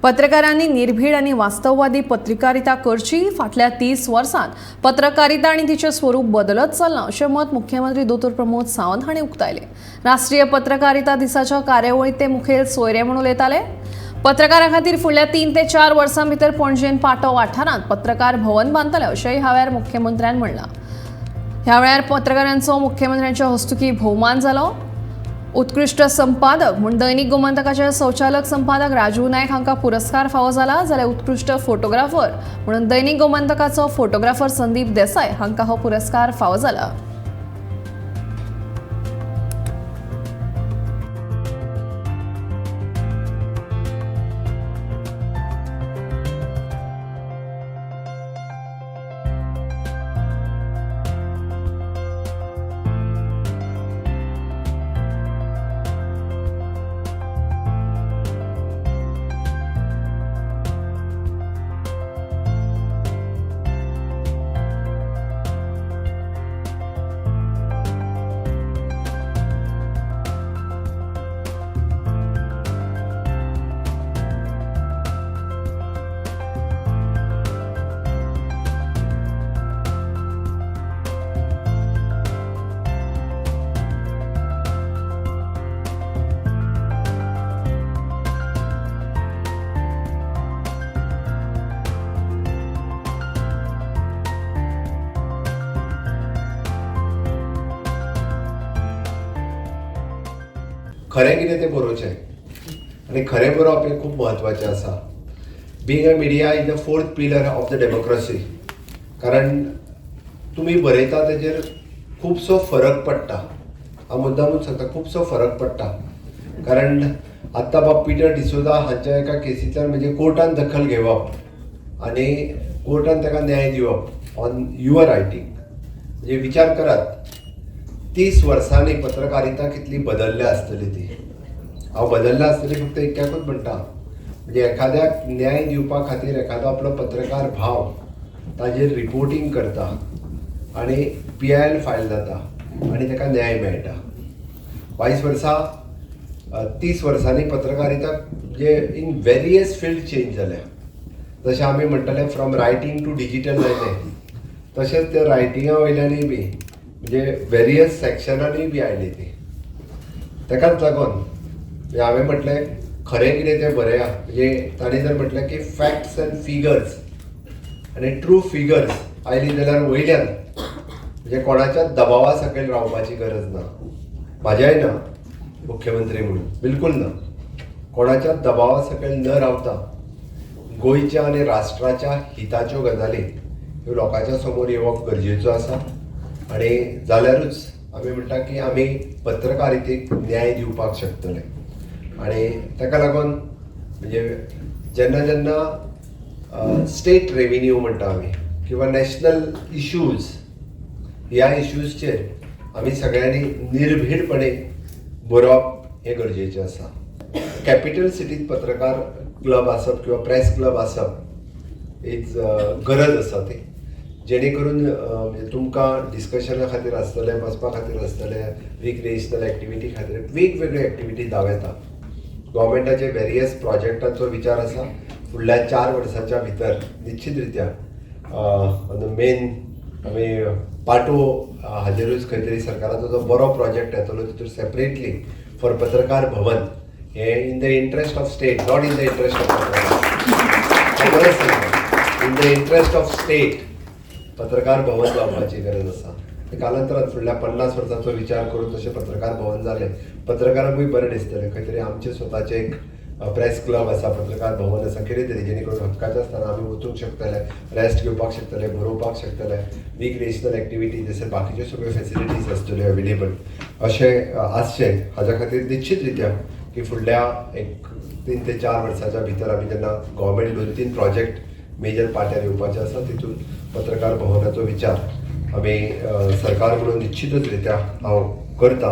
पत्रकारांनी निर्भीड आणि वास्तववादी पत्रकारिता करची. फाटल्या 30 वर्षांत पत्रकारिता आणि तिचे स्वरूप बदलत चलना असे मत मुख्यमंत्री दोतोर प्रमोद सावंत हांणी उक्तायले. राष्ट्रीय पत्रकारिता दिसाच्या कार्यावळीत ते मुखेल सोयरे म्हणून येताले. पत्रकारा खातीर फुडल्या 3 ते 4 वर्सां भितर पणजेन पाटो वाठारांत पत्रकार भवन बांदतले अशेंय ह्या वेळार मुख्यमंत्र्यान म्हणलां. ह्या वेळार पत्रकारांचो मुख्यमंत्र्यांच्या हस्तुकी भोवमान जालो. उत्कृष्ट संपादक म्हणून दैनिक गोमंतकाचे संचालक संपादक राजू नायक हांकां पुरस्कार फावो जाला. जाल्यार उत्कृष्ट फोटोग्राफर म्हणून दैनिक गोमंतकाचो फोटोग्राफर संदीप देसाय हांकां हो पुरस्कार फावो जाला. खरें कितें तें बरोवचें आनी खरें बरोवप हें खूब म्हत्वाचें आसा. Being a media is the fourth pillar of the democracy. कारण तुमी बरयता तेजेर खुबसो फरक पडटा. हांव मुद्दामूच सांगता, खुबसो फरक पडटा. कारण आत्तां बाब पिटर डिसोजा हांच्या एका केसींतल्यान म्हणजे कोर्टान दखल घेवप आनी कोर्टान ताका न्याय दिवप ऑन युअर रायटींग. म्हणजे विचार करात, 30 वर्सांनी पत्रकारिता कितली बदल्ल्या आसतली ती. हांव बदल्ल्या आसतली फक्त इतक्याकूच म्हणटा, म्हणजे एखाद्याक न्याय दिवपा खातीर एखादो आपलो पत्रकार भाव ताजेर रिपोर्टींग करता आनी PIL फायल जाता आनी ताका न्याय मेळटा. 22 वर्सां 30 वर्सांनी पत्रकारिता म्हणजे इन वेरियस फील्ड चेंज जाल्या. जशें आमी म्हणटले फ्रॉम रायटींग टू डिजिटल जालें, तशेंच ते रायटिंगा वयल्यानूय बी म्हणजे वेरियस सेक्शनांनी बी आयली ती. ताकाच लागून म्हणजे हांवें म्हटलें खरें कितें तें बरया. म्हणजे ताणें जर म्हटलें की फॅक्ट्स एंड फिगर्स आनी ट्रू फिगर्स आयली जाल्यार वयल्यान म्हणजे कोणाच्या दबावा सकयल रावपाची गरज ना. म्हाज्याय ना मुख्यमंत्री म्हणून, बिलकूल ना. कोणाच्या दबावा सकयल न रावता गोंयच्या आनी राष्ट्राच्या हिताच्यो गजाली ह्यो लोकांच्या समोर येवप गरजेचो आसा. आनी जाल्यारूच आमी म्हणटा की आमी पत्रकारितेक न्याय दिवपाक शकतले. आनी ताका लागून म्हणजे जेन्ना जेन्ना स्टेट रेव्हेन्यू म्हणटा आमी किंवा नॅशनल इश्यूज, ह्या इश्यूजचेर आमी सगळ्यांनी निर्भीडपणे बरोवप हें गरजेचें आसा. कॅपिटल सिटींत पत्रकार क्लब आसप किंवा प्रेस क्लब आसप हीच गरज आसा ती. जेणे करून म्हणजे तुमकां डिस्कशना खातीर आसतले, बसपा खातीर आसतले, रिक्रिएशनल एक्टिविटी खातीर वेगवेगळ्यो एक्टिविटी दावयता. गव्हर्मेंटाचे वेरियस प्रोजेक्टांचो विचार आसा. फुडल्या 4 वर्सांच्या भितर निश्चित रित्या मेन आमी पाटो हाजेरूच खंय तरी सरकाराचो जो बरो प्रोजेक्ट येतलो तितूर सेपरेटली फॉर पत्रकार भवन हे in the interest of state, not in the interest of in the interest of state पत्रकार भवन जावपाची गरज आसा. कालांतरान फुडल्या 50 वर्सांचो विचार करून तशें पत्रकार भवन जालें, पत्रकारांकूय बरें दिसतलें. खंय तरी आमचें स्वताचें एक प्रेस क्लब आसा, पत्रकार भवन आसा, कितें तरी जेणे करून हक्काचें आसतना आमी वचूंक शकतले, रेस्ट घेवपाक शकतले, बरोवपाक शकतले, रिक्रिएशनल एक्टिविटी जशें बाकीच्यो सगळ्यो फेसिलिटीज आसतल्यो अवेलेबल अशें आसचें. हाज्या खातीर निश्चित रित्या की फुडल्या एक 3 ते 4 वर्सांच्या भितर आमी जेन्ना गव्हर्मेंट 2-3 प्रोजेक्ट मेजर पाट्यार येवपाचे आसा तितून पत्रकार भवनाचो विचार आमी सरकार म्हणून निश्चितच रित्या हांव करता.